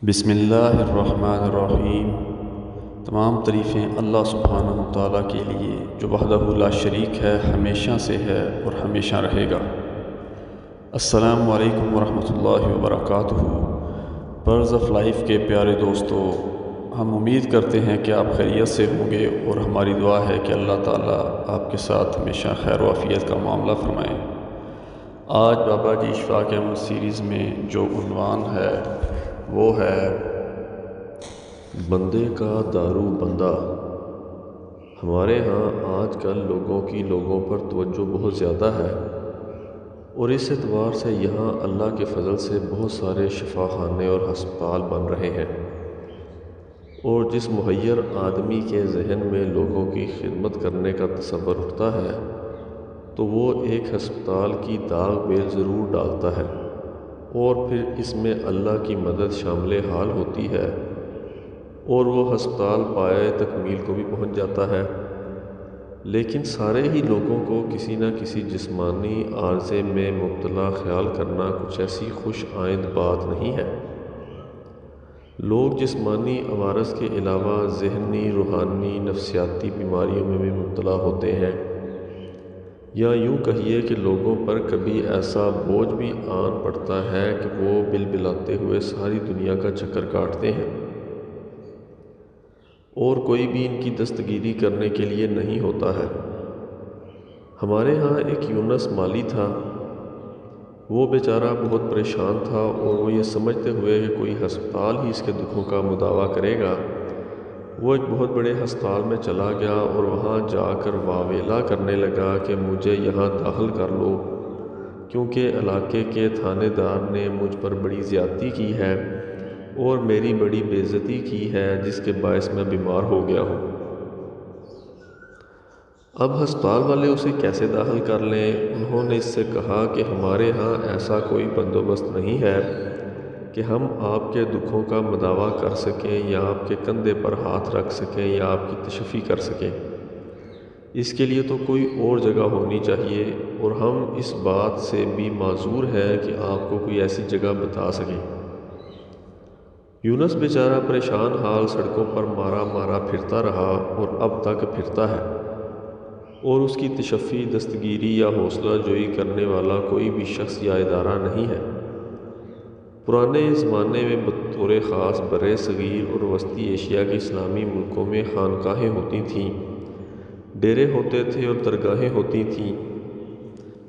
بسم اللہ الرحمن الرحیم۔ تمام تعریفیں اللہ سبحانہ و تعالیٰ کے لیے جو وحدہ لا شریک ہے، ہمیشہ سے ہے اور ہمیشہ رہے گا۔ السلام علیکم ورحمۃ اللہ وبرکاتہ۔ برز آف لائف کے پیارے دوستو، ہم امید کرتے ہیں کہ آپ خیریت سے ہوں گے اور ہماری دعا ہے کہ اللہ تعالیٰ آپ کے ساتھ ہمیشہ خیر و عافیت کا معاملہ فرمائے۔ آج بابا جی شفا کے عمل سیریز میں جو عنوان ہے وہ ہے بندے کا دارو بندہ۔ ہمارے ہاں آج کل لوگوں پر توجہ بہت زیادہ ہے، اور اس اعتبار سے یہاں اللہ کے فضل سے بہت سارے شفا خانے اور ہسپتال بن رہے ہیں، اور جس محیر آدمی کے ذہن میں لوگوں کی خدمت کرنے کا تصور اٹھتا ہے تو وہ ایک ہسپتال کی داغ بیل ضرور ڈالتا ہے، اور پھر اس میں اللہ کی مدد شامل حال ہوتی ہے اور وہ ہسپتال پائے تکمیل کو بھی پہنچ جاتا ہے۔ لیکن سارے ہی لوگوں کو کسی نہ کسی جسمانی عارضے میں مبتلا خیال کرنا کچھ ایسی خوش آئند بات نہیں ہے۔ لوگ جسمانی عوارض کے علاوہ ذہنی، روحانی، نفسیاتی بیماریوں میں بھی مبتلا ہوتے ہیں، یا یوں کہیے کہ لوگوں پر کبھی ایسا بوجھ بھی آن پڑتا ہے کہ وہ بلبلاتے ہوئے ساری دنیا کا چکر کاٹتے ہیں، اور کوئی بھی ان کی دستگیری کرنے کے لیے نہیں ہوتا ہے۔ ہمارے ہاں ایک یونس مالی تھا، وہ بیچارہ بہت پریشان تھا، اور وہ یہ سمجھتے ہوئے کہ کوئی ہسپتال ہی اس کے دکھوں کا مداوع کرے گا، وہ ایک بہت بڑے ہسپتال میں چلا گیا اور وہاں جا کر واویلا کرنے لگا کہ مجھے یہاں داخل کر لو، کیونکہ علاقے کے تھانے دار نے مجھ پر بڑی زیادتی کی ہے اور میری بڑی بے عزتی کی ہے، جس کے باعث میں بیمار ہو گیا ہوں۔ اب ہسپتال والے اسے کیسے داخل کر لیں؟ انہوں نے اس سے کہا کہ ہمارے ہاں ایسا کوئی بندوبست نہیں ہے کہ ہم آپ کے دکھوں کا مداوع کر سکیں، یا آپ کے کندھے پر ہاتھ رکھ سکیں، یا آپ کی تشفی کر سکیں۔ اس کے لیے تو کوئی اور جگہ ہونی چاہیے، اور ہم اس بات سے بھی معذور ہیں کہ آپ کو کوئی ایسی جگہ بتا سکیں۔ یونس بیچارہ پریشان حال سڑکوں پر مارا مارا پھرتا رہا، اور اب تک پھرتا ہے، اور اس کی تشفی، دستگیری یا حوصلہ جوئی کرنے والا کوئی بھی شخص یا ادارہ نہیں ہے۔ پرانے زمانے میں بطور خاص برِ صغیر اور وسطی ایشیا کے اسلامی ملکوں میں خانقاہیں ہوتی تھیں، ڈیرے ہوتے تھے اور درگاہیں ہوتی تھیں،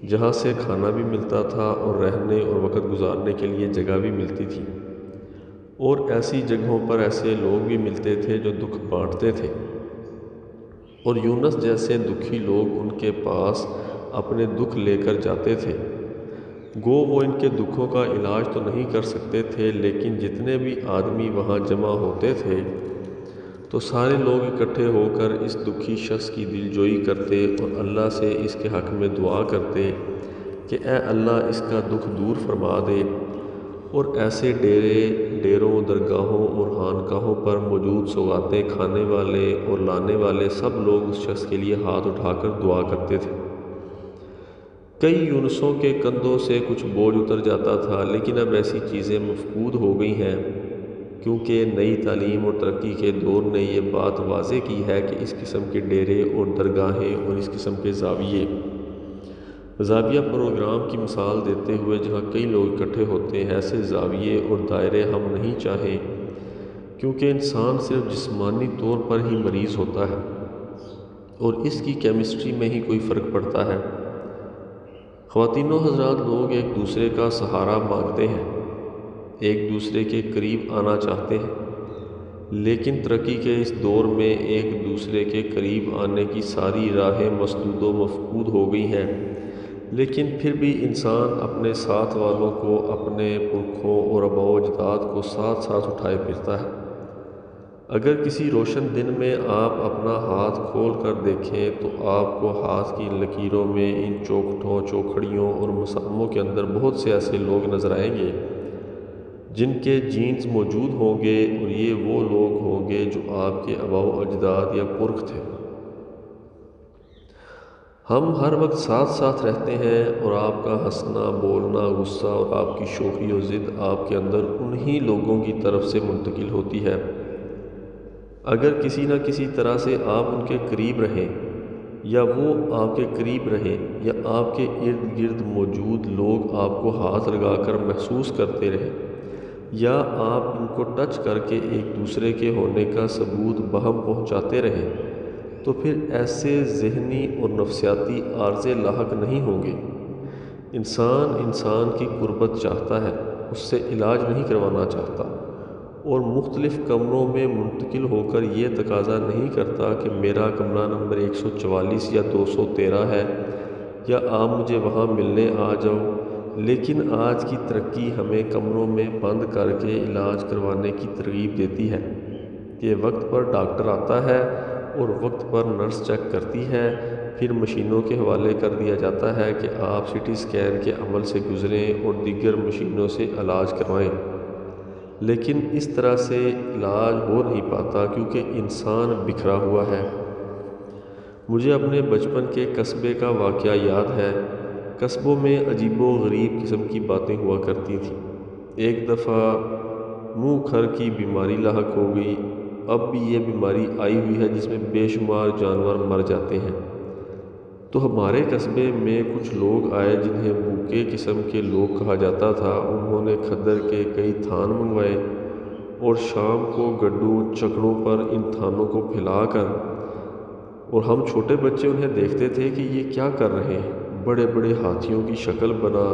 جہاں سے کھانا بھی ملتا تھا اور رہنے اور وقت گزارنے کے لیے جگہ بھی ملتی تھی، اور ایسی جگہوں پر ایسے لوگ بھی ملتے تھے جو دکھ بانٹتے تھے، اور یونس جیسے دکھی لوگ ان کے پاس اپنے دکھ لے کر جاتے تھے۔ گو وہ ان کے دکھوں کا علاج تو نہیں کر سکتے تھے، لیکن جتنے بھی آدمی وہاں جمع ہوتے تھے تو سارے لوگ اکٹھے ہو کر اس دکھی شخص کی دل جوئی کرتے اور اللہ سے اس کے حق میں دعا کرتے کہ اے اللہ اس کا دکھ دور فرما دے، اور ایسے ڈیروں، درگاہوں اور خانقاہوں پر موجود سوغاتیں کھانے والے اور لانے والے سب لوگ اس شخص کے لیے ہاتھ اٹھا کر دعا کرتے تھے۔ کئی یونسوں کے کندھوں سے کچھ بوجھ اتر جاتا تھا، لیکن اب ایسی چیزیں مفقود ہو گئی ہیں، کیونکہ نئی تعلیم اور ترقی کے دور نے یہ بات واضح کی ہے کہ اس قسم کے ڈیرے اور درگاہیں اور اس قسم کے زاویہ پروگرام کی مثال دیتے ہوئے جہاں کئی لوگ اکٹھے ہوتے ہیں، ایسے زاویے اور دائرے ہم نہیں چاہیں، کیونکہ انسان صرف جسمانی طور پر ہی مریض ہوتا ہے، اور اس کی کیمسٹری میں ہی کوئی فرق پڑتا ہے۔ خواتین و حضرات، لوگ ایک دوسرے کا سہارا مانگتے ہیں، ایک دوسرے کے قریب آنا چاہتے ہیں، لیکن ترقی کے اس دور میں ایک دوسرے کے قریب آنے کی ساری راہیں مسدود و مفقود ہو گئی ہیں، لیکن پھر بھی انسان اپنے ساتھ والوں کو، اپنے پرکھوں اور آباء و اجداد کو ساتھ ساتھ اٹھائے پھرتا ہے۔ اگر کسی روشن دن میں آپ اپنا ہاتھ کھول کر دیکھیں تو آپ کو ہاتھ کی لکیروں میں، ان چوکھٹوں، چوکھڑیوں اور مساموں کے اندر بہت سے ایسے لوگ نظر آئیں گے جن کے جینز موجود ہوں گے، اور یہ وہ لوگ ہوں گے جو آپ کے آباء و اجداد یا پرکھ تھے۔ ہم ہر وقت ساتھ ساتھ رہتے ہیں اور آپ کا ہنسنا، بولنا، غصہ اور آپ کی شوخی و ضد آپ کے اندر انہی لوگوں کی طرف سے منتقل ہوتی ہے۔ اگر کسی نہ کسی طرح سے آپ ان کے قریب رہیں یا وہ آپ کے قریب رہیں یا آپ کے ارد گرد موجود لوگ آپ کو ہاتھ لگا کر محسوس کرتے رہیں یا آپ ان کو ٹچ کر کے ایک دوسرے کے ہونے کا ثبوت بہم پہنچاتے رہیں، تو پھر ایسے ذہنی اور نفسیاتی عارضے لاحق نہیں ہوں گے۔ انسان کی قربت چاہتا ہے، اس سے علاج نہیں کروانا چاہتا، اور مختلف کمروں میں منتقل ہو کر یہ تقاضا نہیں کرتا کہ میرا کمرہ نمبر 144 یا 213 ہے یا آپ مجھے وہاں ملنے آ جاؤ۔ لیکن آج کی ترقی ہمیں کمروں میں بند کر کے علاج کروانے کی ترغیب دیتی ہے کہ وقت پر ڈاکٹر آتا ہے اور وقت پر نرس چیک کرتی ہے، پھر مشینوں کے حوالے کر دیا جاتا ہے کہ آپ سی ٹی اسکین کے عمل سے گزریں اور دیگر مشینوں سے علاج کروائیں۔ لیکن اس طرح سے علاج ہو نہیں پاتا کیونکہ انسان بکھرا ہوا ہے۔ مجھے اپنے بچپن کے قصبے کا واقعہ یاد ہے۔ قصبوں میں عجیب و غریب قسم کی باتیں ہوا کرتی تھیں۔ ایک دفعہ منہ کھر کی بیماری لاحق ہو گئی۔ اب بھی یہ بیماری آئی ہوئی ہے جس میں بے شمار جانور مر جاتے ہیں۔ تو ہمارے قصبے میں کچھ لوگ آئے جنہیں بھوکے قسم کے لوگ کہا جاتا تھا۔ انہوں نے کھدر کے کئی تھان منگوائے اور شام کو گڈھوں چکڑوں پر ان تھانوں کو پھیلا کر، اور ہم چھوٹے بچے انہیں دیکھتے تھے کہ یہ کیا کر رہے ہیں۔ بڑے بڑے ہاتھیوں کی شکل بنا،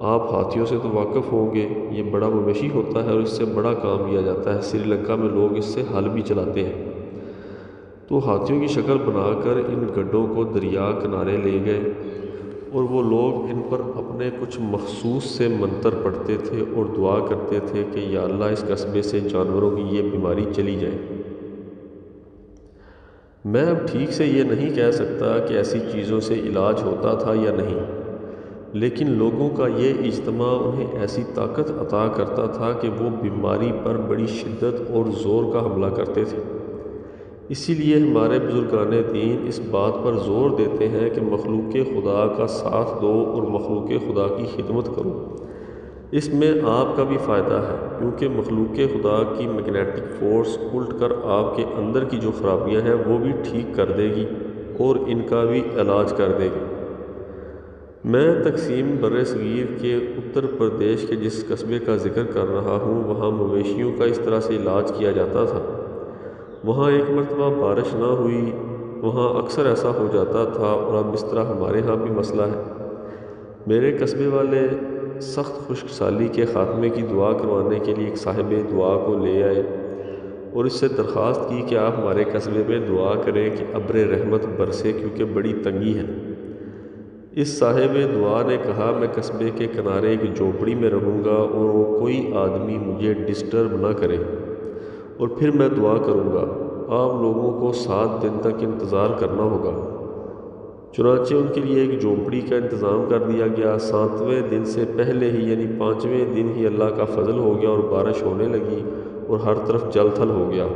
آپ ہاتھیوں سے تو واقف ہوں گے، یہ بڑا مویشی ہوتا ہے اور اس سے بڑا کام لیا جاتا ہے۔ سری لنکا میں لوگ اس سے ہل بھی چلاتے ہیں۔ تو ہاتھیوں کی شکل بنا کر ان گڈھوں کو دریا کنارے لے گئے اور وہ لوگ ان پر اپنے کچھ مخصوص سے منتر پڑھتے تھے اور دعا کرتے تھے کہ یا اللہ اس قصبے سے جانوروں کی یہ بیماری چلی جائے۔ میں اب ٹھیک سے یہ نہیں کہہ سکتا کہ ایسی چیزوں سے علاج ہوتا تھا یا نہیں، لیکن لوگوں کا یہ اجتماع انہیں ایسی طاقت عطا کرتا تھا کہ وہ بیماری پر بڑی شدت اور زور کا حملہ کرتے تھے۔ اسی لیے ہمارے بزرگان دین اس بات پر زور دیتے ہیں کہ مخلوق خدا کا ساتھ دو اور مخلوق خدا کی خدمت کرو۔ اس میں آپ کا بھی فائدہ ہے کیونکہ مخلوق خدا کی میگنیٹک فورس الٹ کر آپ کے اندر کی جو خرابیاں ہیں وہ بھی ٹھیک کر دے گی اور ان کا بھی علاج کر دے گی۔ میں تقسیم بر صغیر کے اتر پردیش کے جس قصبے کا ذکر کر رہا ہوں وہاں مویشیوں کا اس طرح سے علاج کیا جاتا تھا۔ وہاں ایک مرتبہ بارش نہ ہوئی، وہاں اکثر ایسا ہو جاتا تھا اور اب اس طرح ہمارے ہاں بھی مسئلہ ہے۔ میرے قصبے والے سخت خشک سالی کے خاتمے کی دعا کروانے کے لیے ایک صاحب دعا کو لے آئے اور اس سے درخواست کی کہ آپ ہمارے قصبے میں دعا کریں کہ ابر رحمت برسے کیونکہ بڑی تنگی ہے۔ اس صاحب دعا نے کہا میں قصبے کے کنارے ایک جھونپڑی میں رہوں گا اور وہ کوئی آدمی مجھے ڈسٹرب نہ کرے اور پھر میں دعا کروں گا۔ آپ لوگوں کو 7 دن تک انتظار کرنا ہوگا۔ چنانچہ ان کے لیے ایک جھونپڑی کا انتظام کر دیا گیا۔ 7ویں دن سے پہلے ہی یعنی 5ویں دن ہی اللہ کا فضل ہو گیا اور بارش ہونے لگی اور ہر طرف جل تھل ہو گیا۔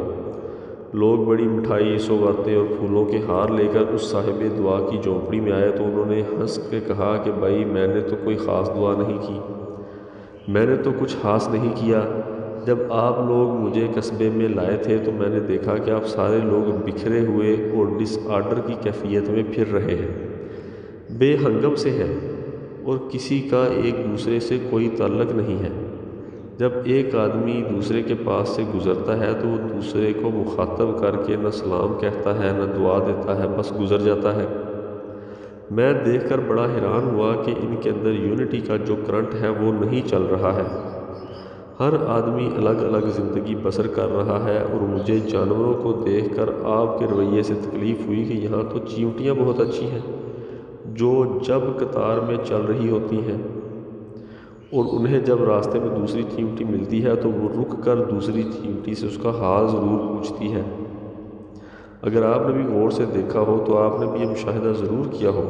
لوگ بڑی مٹھائی، سوغاتیں اور پھولوں کے ہار لے کر اس صاحب دعا کی جھونپڑی میں آئے تو انہوں نے ہنس کے کہا کہ بھائی میں نے تو کوئی خاص دعا نہیں کی، میں نے تو کچھ خاص نہیں کیا۔ جب آپ لوگ مجھے قصبے میں لائے تھے تو میں نے دیکھا کہ آپ سارے لوگ بکھرے ہوئے اور ڈس آرڈر کی کیفیت میں پھر رہے ہیں، بے ہنگم سے ہیں اور کسی کا ایک دوسرے سے کوئی تعلق نہیں ہے۔ جب ایک آدمی دوسرے کے پاس سے گزرتا ہے تو وہ دوسرے کو مخاطب کر کے نہ سلام کہتا ہے نہ دعا دیتا ہے، بس گزر جاتا ہے۔ میں دیکھ کر بڑا حیران ہوا کہ ان کے اندر یونٹی کا جو کرنٹ ہے وہ نہیں چل رہا ہے۔ ہر آدمی الگ الگ زندگی بسر کر رہا ہے اور مجھے جانوروں کو دیکھ کر آپ کے رویے سے تکلیف ہوئی کہ یہاں تو چیونٹیاں بہت اچھی ہیں جو جب قطار میں چل رہی ہوتی ہیں اور انہیں جب راستے میں دوسری چیونٹی ملتی ہے تو وہ رک کر دوسری چیونٹی سے اس کا حال ضرور پوچھتی ہے۔ اگر آپ نے بھی غور سے دیکھا ہو تو آپ نے بھی یہ مشاہدہ ضرور کیا ہو۔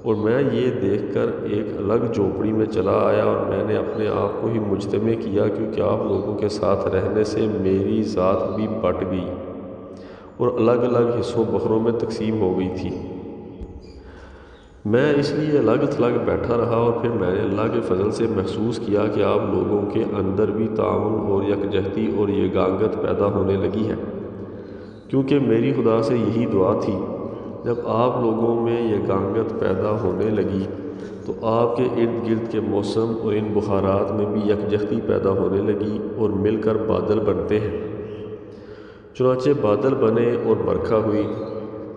اور میں یہ دیکھ کر ایک الگ جھونپڑی میں چلا آیا اور میں نے اپنے آپ کو ہی مجتمع کیا کیونکہ آپ لوگوں کے ساتھ رہنے سے میری ذات بھی بٹ گئی اور الگ الگ حصوں بخروں میں تقسیم ہو گئی تھی۔ میں اس لیے الگ تھلگ بیٹھا رہا اور پھر میں نے اللہ کے فضل سے محسوس کیا کہ آپ لوگوں کے اندر بھی تعاون اور یکجہتی اور یگانگت پیدا ہونے لگی ہے، کیونکہ میری خدا سے یہی دعا تھی۔ جب آپ لوگوں میں یگانگت پیدا ہونے لگی تو آپ کے ارد گرد کے موسم اور ان بخارات میں بھی یکجہتی پیدا ہونے لگی اور مل کر بادل بنتے ہیں۔ چنانچہ بادل بنے اور برکھا ہوئی۔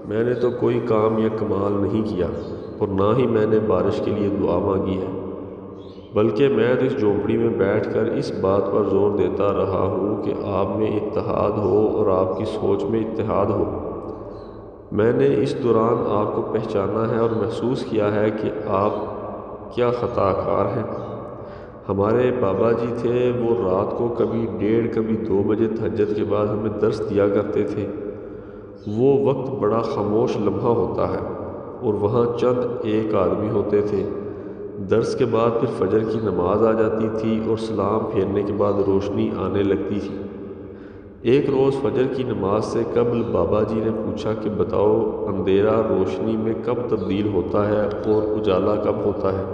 میں نے تو کوئی کام یا کمال نہیں کیا اور نہ ہی میں نے بارش کے لیے دعا مانگی ہے، بلکہ میں تو اس جھونپڑی میں بیٹھ کر اس بات پر زور دیتا رہا ہوں کہ آپ میں اتحاد ہو اور آپ کی سوچ میں اتحاد ہو۔ میں نے اس دوران آپ کو پہچانا ہے اور محسوس کیا ہے کہ آپ کیا خطا کار ہیں۔ ہمارے بابا جی تھے، وہ رات کو کبھی 1:30 کبھی 2 بجے تہجد کے بعد ہمیں درس دیا کرتے تھے۔ وہ وقت بڑا خاموش لمحہ ہوتا ہے اور وہاں چند ایک آدمی ہوتے تھے۔ درس کے بعد پھر فجر کی نماز آ جاتی تھی اور سلام پھیرنے کے بعد روشنی آنے لگتی تھی۔ ایک روز فجر کی نماز سے قبل بابا جی نے پوچھا کہ بتاؤ، اندھیرا روشنی میں کب تبدیل ہوتا ہے اور اجالا کب ہوتا ہے؟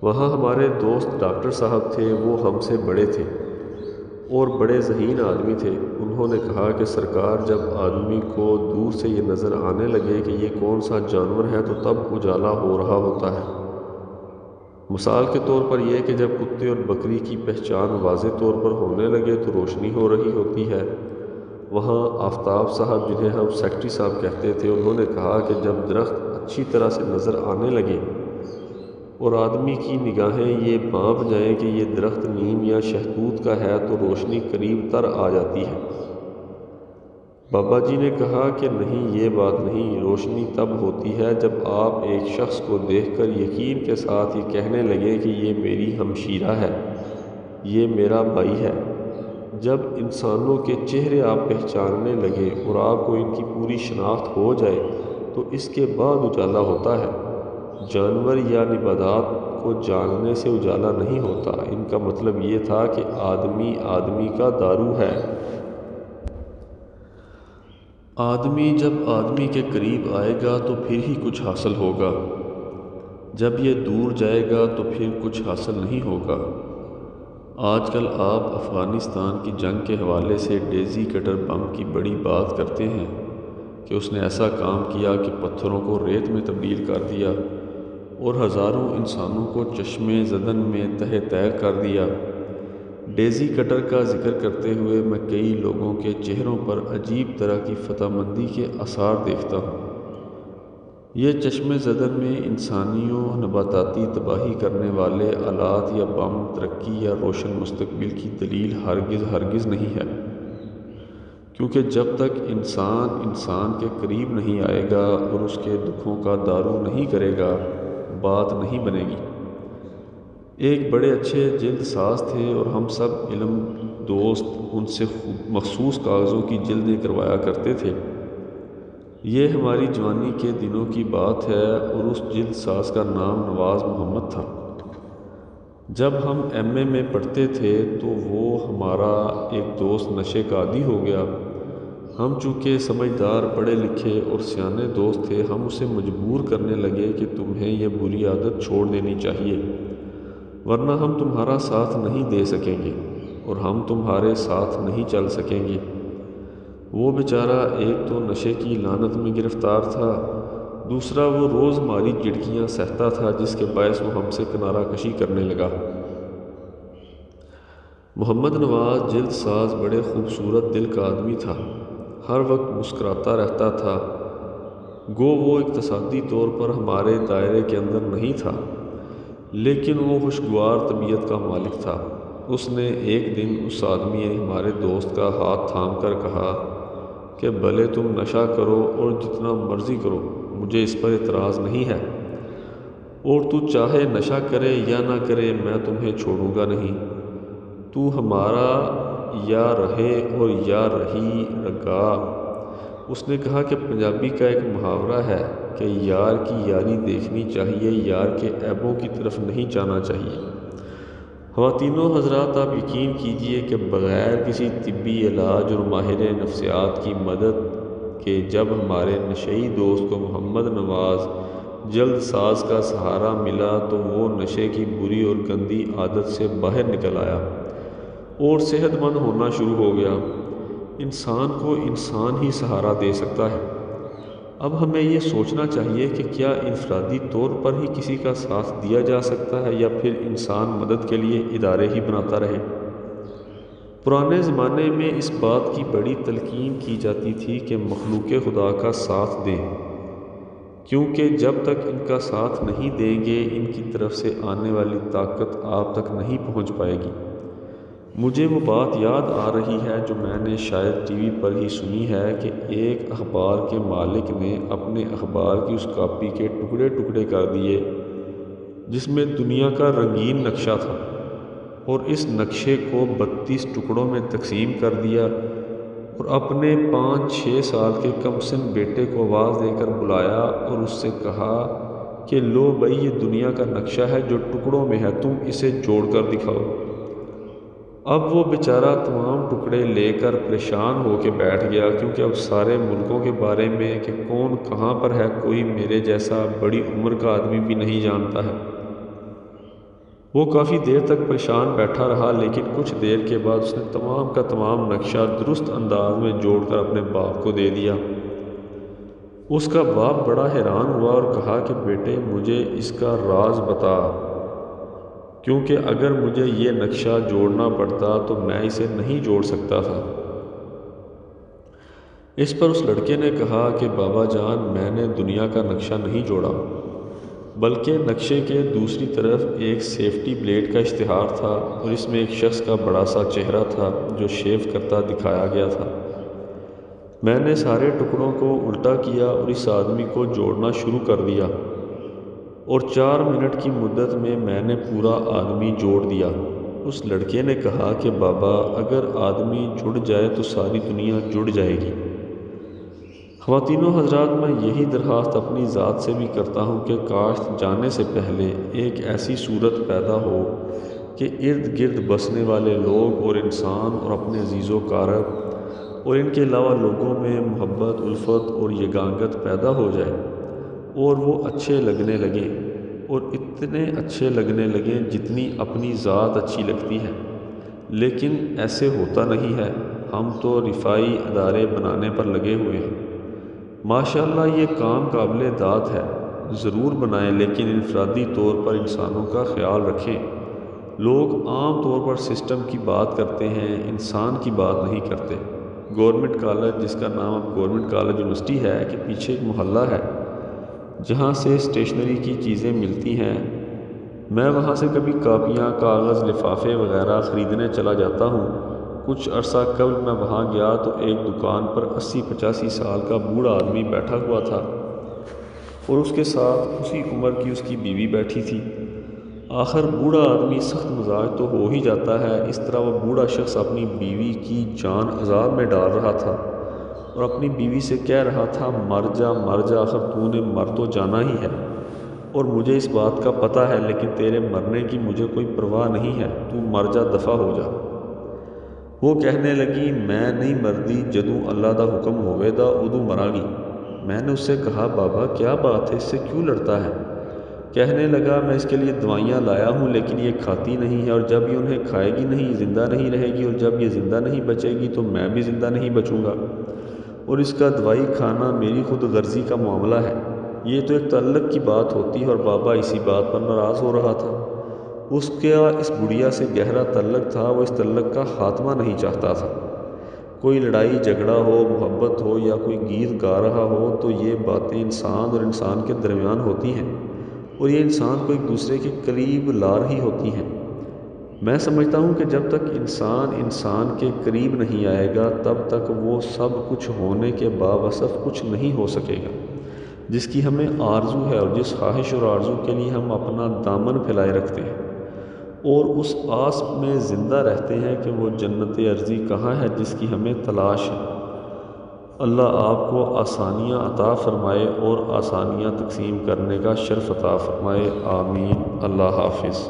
وہاں ہمارے دوست ڈاکٹر صاحب تھے، وہ ہم سے بڑے تھے اور بڑے ذہین آدمی تھے۔ انہوں نے کہا کہ سرکار، جب آدمی کو دور سے یہ نظر آنے لگے کہ یہ کون سا جانور ہے تو تب اجالا ہو رہا ہوتا ہے۔ مثال کے طور پر یہ کہ جب کتے اور بکری کی پہچان واضح طور پر ہونے لگے تو روشنی ہو رہی ہوتی ہے۔ وہاں آفتاب صاحب، جنہیں ہم سیکٹری صاحب کہتے تھے، انہوں نے کہا کہ جب درخت اچھی طرح سے نظر آنے لگے اور آدمی کی نگاہیں یہ بھانپ جائیں کہ یہ درخت نیم یا شہتوت کا ہے تو روشنی قریب تر آ جاتی ہے۔ بابا جی نے کہا کہ نہیں، یہ بات نہیں، روشنی تب ہوتی ہے جب آپ ایک شخص کو دیکھ کر یقین کے ساتھ یہ کہنے لگے کہ یہ میری ہمشیرہ ہے، یہ میرا بھائی ہے۔ جب انسانوں کے چہرے آپ پہچاننے لگے اور آپ کو ان کی پوری شناخت ہو جائے تو اس کے بعد اجالا ہوتا ہے۔ جانور یا نباتات کو جاننے سے اجالا نہیں ہوتا۔ ان کا مطلب یہ تھا کہ آدمی آدمی کا دارو ہے۔ آدمی جب آدمی کے قریب آئے گا تو پھر ہی کچھ حاصل ہوگا، جب یہ دور جائے گا تو پھر کچھ حاصل نہیں ہوگا۔ آج کل آپ افغانستان کی جنگ کے حوالے سے ڈیزی کٹر بم کی بڑی بات کرتے ہیں کہ اس نے ایسا کام کیا کہ پتھروں کو ریت میں تبدیل کر دیا اور ہزاروں انسانوں کو چشمے زدن میں تہہ تیگ کر دیا۔ ڈیزی کٹر کا ذکر کرتے ہوئے میں کئی لوگوں کے چہروں پر عجیب طرح کی فتح مندی کے آثار دیکھتا ہوں۔ یہ چشمے زدن میں انسانیوں نباتاتی تباہی کرنے والے آلات یا بم ترقی یا روشن مستقبل کی دلیل ہرگز نہیں ہے، کیونکہ جب تک انسان کے قریب نہیں آئے گا اور اس کے دکھوں کا دارو نہیں کرے گا، بات نہیں بنے گی۔ ایک بڑے اچھے جلد ساز تھے اور ہم سب علم دوست ان سے مخصوص کاغذوں کی جلدیں کروایا کرتے تھے۔ یہ ہماری جوانی کے دنوں کی بات ہے اور اس جلد ساز کا نام نواز محمد تھا۔ جب ہم ایم اے میں پڑھتے تھے تو وہ ہمارا ایک دوست نشے کا عادی ہو گیا۔ ہم چونکہ سمجھدار، پڑھے لکھے اور سیانے دوست تھے، ہم اسے مجبور کرنے لگے کہ تمہیں یہ بری عادت چھوڑ دینی چاہیے، ورنہ ہم تمہارا ساتھ نہیں دے سکیں گے اور ہم تمہارے ساتھ نہیں چل سکیں گے۔ وہ بیچارہ ایک تو نشے کی لعنت میں گرفتار تھا، دوسرا وہ روز ہماری جھڑکیاں سہتا تھا، جس کے باعث وہ ہم سے کنارہ کشی کرنے لگا۔ محمد نواز جلد ساز بڑے خوبصورت دل کا آدمی تھا، ہر وقت مسکراتا رہتا تھا۔ گو وہ اقتصادی طور پر ہمارے دائرے کے اندر نہیں تھا، لیکن وہ خوشگوار طبیعت کا مالک تھا۔ اس نے ایک دن اس آدمی ہمارے دوست کا ہاتھ تھام کر کہا کہ بھلے تم نشہ کرو اور جتنا مرضی کرو، مجھے اس پر اعتراض نہیں ہے، اور تو چاہے نشہ کرے یا نہ کرے، میں تمہیں چھوڑوں گا نہیں۔ تو ہمارا یا رہے اور یا رہی گا۔ اس نے کہا کہ پنجابی کا ایک محاورہ ہے کہ یار کی یاری دیکھنی چاہیے، یار کے عیبوں کی طرف نہیں جانا چاہیے۔ خواتینوں حضرات، آپ یقین کیجئے کہ بغیر کسی طبی علاج اور ماہر نفسیات کی مدد کے جب ہمارے نشئی دوست کو محمد نواز جلد ساز کا سہارا ملا تو وہ نشے کی بری اور گندی عادت سے باہر نکل آیا اور صحت مند ہونا شروع ہو گیا۔ انسان کو انسان ہی سہارا دے سکتا ہے۔ اب ہمیں یہ سوچنا چاہیے کہ کیا انفرادی طور پر ہی کسی کا ساتھ دیا جا سکتا ہے یا پھر انسان مدد کے لیے ادارے ہی بناتا رہے۔ پرانے زمانے میں اس بات کی بڑی تلقین کی جاتی تھی کہ مخلوق خدا کا ساتھ دیں، کیونکہ جب تک ان کا ساتھ نہیں دیں گے ان کی طرف سے آنے والی طاقت آپ تک نہیں پہنچ پائے گی۔ مجھے وہ بات یاد آ رہی ہے جو میں نے شاید ٹی وی پر ہی سنی ہے کہ ایک اخبار کے مالک نے اپنے اخبار کی اس کاپی کے ٹکڑے ٹکڑے کر دیے جس میں دنیا کا رنگین نقشہ تھا، اور اس نقشے کو 32 ٹکڑوں میں تقسیم کر دیا اور اپنے 5-6 سال کے کم سن بیٹے کو آواز دے کر بلایا اور اس سے کہا کہ لو بھائی، یہ دنیا کا نقشہ ہے جو ٹکڑوں میں ہے، تم اسے جوڑ کر دکھاؤ۔ اب وہ بیچارہ تمام ٹکڑے لے کر پریشان ہو کے بیٹھ گیا، کیونکہ اب سارے ملکوں کے بارے میں کہ کون کہاں پر ہے کوئی میرے جیسا بڑی عمر کا آدمی بھی نہیں جانتا ہے۔ وہ کافی دیر تک پریشان بیٹھا رہا، لیکن کچھ دیر کے بعد اس نے تمام کا تمام نقشہ درست انداز میں جوڑ کر اپنے باپ کو دے دیا۔ اس کا باپ بڑا حیران ہوا اور کہا کہ بیٹے مجھے اس کا راز بتا، کیونکہ اگر مجھے یہ نقشہ جوڑنا پڑتا تو میں اسے نہیں جوڑ سکتا تھا۔ اس پر اس لڑکے نے کہا کہ بابا جان، میں نے دنیا کا نقشہ نہیں جوڑا، بلکہ نقشے کے دوسری طرف ایک سیفٹی بلیڈ کا اشتہار تھا اور اس میں ایک شخص کا بڑا سا چہرہ تھا جو شیو کرتا دکھایا گیا تھا۔ میں نے سارے ٹکڑوں کو الٹا کیا اور اس آدمی کو جوڑنا شروع کر دیا، اور 4 منٹ کی مدت میں نے پورا آدمی جوڑ دیا۔ اس لڑکے نے کہا کہ بابا، اگر آدمی جڑ جائے تو ساری دنیا جڑ جائے گی۔ خواتین و حضرات، میں یہی درخواست اپنی ذات سے بھی کرتا ہوں کہ کاش جانے سے پہلے ایک ایسی صورت پیدا ہو کہ ارد گرد بسنے والے لوگ اور انسان اور اپنے عزیز و اقارب اور ان کے علاوہ لوگوں میں محبت، الفت اور یگانگت پیدا ہو جائے اور وہ اچھے لگنے لگیں، اور اتنے اچھے لگنے لگیں جتنی اپنی ذات اچھی لگتی ہے۔ لیکن ایسے ہوتا نہیں ہے، ہم تو رفاعی ادارے بنانے پر لگے ہوئے ہیں۔ ماشاءاللہ یہ کام قابل داد ہے، ضرور بنائیں، لیکن انفرادی طور پر انسانوں کا خیال رکھیں۔ لوگ عام طور پر سسٹم کی بات کرتے ہیں، انسان کی بات نہیں کرتے۔ گورنمنٹ کالج، جس کا نام اب گورنمنٹ کالج یونیورسٹی ہے، کہ پیچھے ایک محلہ ہے جہاں سے اسٹیشنری کی چیزیں ملتی ہیں، میں وہاں سے کبھی کاپیاں، کاغذ، لفافے وغیرہ خریدنے چلا جاتا ہوں۔ کچھ عرصہ قبل میں وہاں گیا تو ایک دکان پر 80-85 سال کا بوڑھا آدمی بیٹھا ہوا تھا اور اس کے ساتھ اسی عمر کی اس کی بیوی بیٹھی تھی۔ آخر بوڑھا آدمی سخت مزاج تو ہو ہی جاتا ہے، اس طرح وہ بوڑھا شخص اپنی بیوی کی جان عذاب میں ڈال رہا تھا اور اپنی بیوی سے کہہ رہا تھا، مر جا مر جا، آخر تو نے مر تو جانا ہی ہے، اور مجھے اس بات کا پتہ ہے، لیکن تیرے مرنے کی مجھے کوئی پرواہ نہیں ہے، تو مر جا، دفع ہو جا۔ وہ کہنے لگی، میں نہیں مردی، جدوں اللہ دا حکم ہوئے دا ادوں مراں گی۔ میں نے اس سے کہا، بابا کیا بات ہے، اس سے کیوں لڑتا ہے؟ کہنے لگا، میں اس کے لیے دوائیاں لایا ہوں لیکن یہ کھاتی نہیں ہے، اور جب یہ انہیں کھائے گی نہیں زندہ نہیں رہے گی، اور جب یہ زندہ نہیں بچے گی تو میں بھی زندہ نہیں بچوں گا، اور اس کا دوائی کھانا میری خود غرضی کا معاملہ ہے۔ یہ تو ایک تعلق کی بات ہوتی ہے، اور بابا اسی بات پر ناراض ہو رہا تھا۔ اس کا اس بڑھیا سے گہرا تعلق تھا، وہ اس تعلق کا خاتمہ نہیں چاہتا تھا۔ کوئی لڑائی جھگڑا ہو، محبت ہو، یا کوئی گیت گا رہا ہو تو یہ باتیں انسان اور انسان کے درمیان ہوتی ہیں، اور یہ انسان کو ایک دوسرے کے قریب لا رہی ہوتی ہیں۔ میں سمجھتا ہوں کہ جب تک انسان انسان کے قریب نہیں آئے گا تب تک وہ سب کچھ ہونے کے باوصف کچھ نہیں ہو سکے گا جس کی ہمیں آرزو ہے، اور جس خواہش اور آرزو کے لیے ہم اپنا دامن پھیلائے رکھتے ہیں، اور اس آس میں زندہ رہتے ہیں کہ وہ جنت ارضی کہاں ہے جس کی ہمیں تلاش ہے۔ اللہ آپ کو آسانیاں عطا فرمائے اور آسانیاں تقسیم کرنے کا شرف عطا فرمائے، آمین۔ اللہ حافظ۔